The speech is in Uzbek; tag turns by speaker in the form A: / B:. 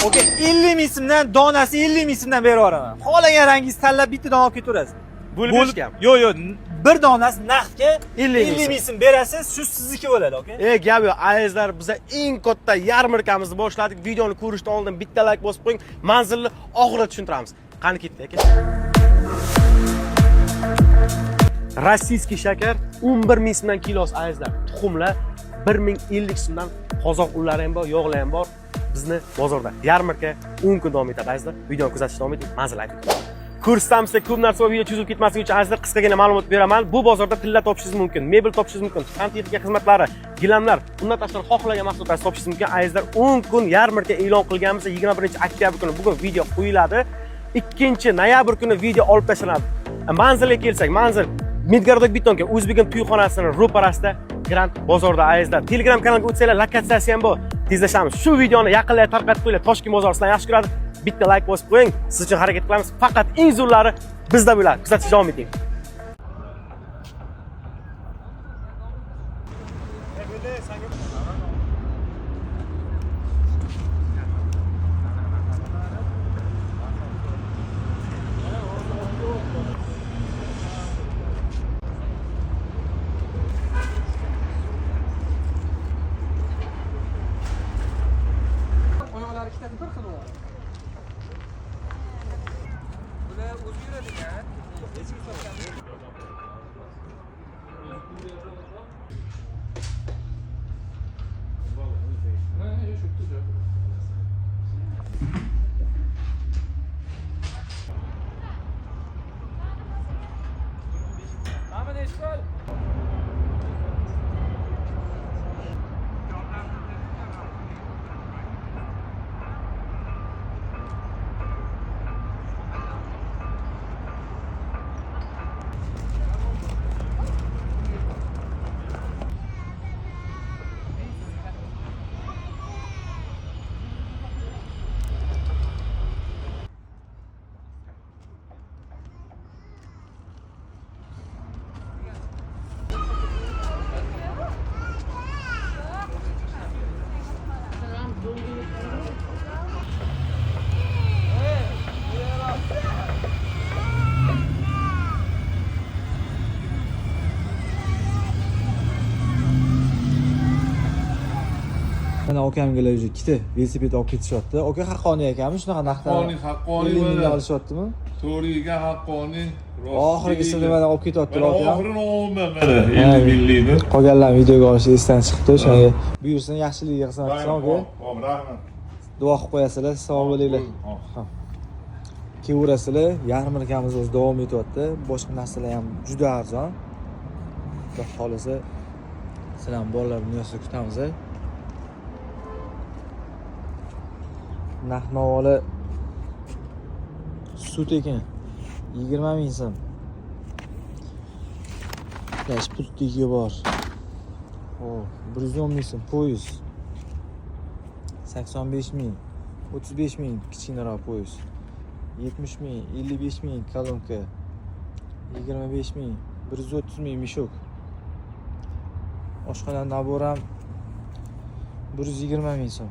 A: Okey, 50 ming so'mdan donasi 50 ming so'mdan berib yuboraman. Xohlagan rangingizni tanlab bitta dona olib ketaverasiz.
B: Bo'lib
A: Yo'q, bir donasi naqdga
B: 50
A: ming so'm berasiz, shu sizniki bo'ladi, okey?
B: Gap yo'q, azizlar, biz eng katta yarmarkamizni boshladik. Videoni ko'rishdan oldin bitta like bosib qo'ying. Manzilni oxirida tushuntiramiz. Qani ketdi aka. Rossiyskiy shakar 11 ming so'mdan kilosi azizlar. Tuxumlar 1050 so'mdan qozoq unlari ham bor, yog'lar ham bor. Bizni bozorda yarmarka 10 kun davom etadi azizlar. Videoni kuzatishni davom eting. Manzil ayting. Kursdamizda ko'p narsa va video cho'zilib ketmasligi uchun azizlar qisqagina ma'lumot beraman. Bu bozorda tilla topishingiz mumkin, mebel topishingiz mumkin, santexnika xizmatlari, gilamlar, bundan tashqari xohlagan mahsulotlarni topishingiz mumkin. Azizlar 10 kun yarmarka e'lon qilganmiz. 21-oktyabr kuni bugun video qo'yiladi. 2-noyabr kuni video olib tashlanadi. Manzilga kelsak, manzil Midgorod Bitonka O'zbekiston to'yxonasining ro'parasida Grand bozorda azizlar. Telegram kanalga o'tsanglar, lokatsiyasi ham bor. Tezlashamiz. Shu videoni yaqinlarga tarqatib qo'yinglar. Toshkent bozori sizlarni yaxshi ko'radi. Bitta like bosib qo'ying. Siz uchun harakat qilamiz. Faqat eng zo'rlari bizda bo'ladi. Kuzatishni davom eting.
A: Mana akamgalar уже ikkita velosiped olib ketishyapti. Aka haqqoniy ekanmi? Shunaqa narxdan.
C: Haqqoniy
A: 50 mingga olishyaptimi?
C: To'riga haqqoniy.
A: Oxirgisini mana olib ketyaptilar aka.
C: Oxirini olmayman mana 50 minglikni.
A: Qolganlar videoga olish esdan chiqdi. O'shanga buyursin, yaxshiligiga xizmat qilsin aka.
C: Rahmat.
A: Duo qilib qo'yasizlar, sog' bo'linglar. Kelaverasizlar, yarmarkamiz o'zi davom etyapti. Boshqa narsalar ham juda arzon. Xudo xolisa sizlar ham bolalar dunyosida kutamiz. Narx-navolar sut ekan 20 ming so'm. Flash pultigi bor. 110 ming so'm poyez. 85 ming, 35 ming kichkinaroq poyez. 70 ming, 55 ming kolonka. 25 ming, 130 ming mishok. Oshxona nabor ham 120 ming so'm.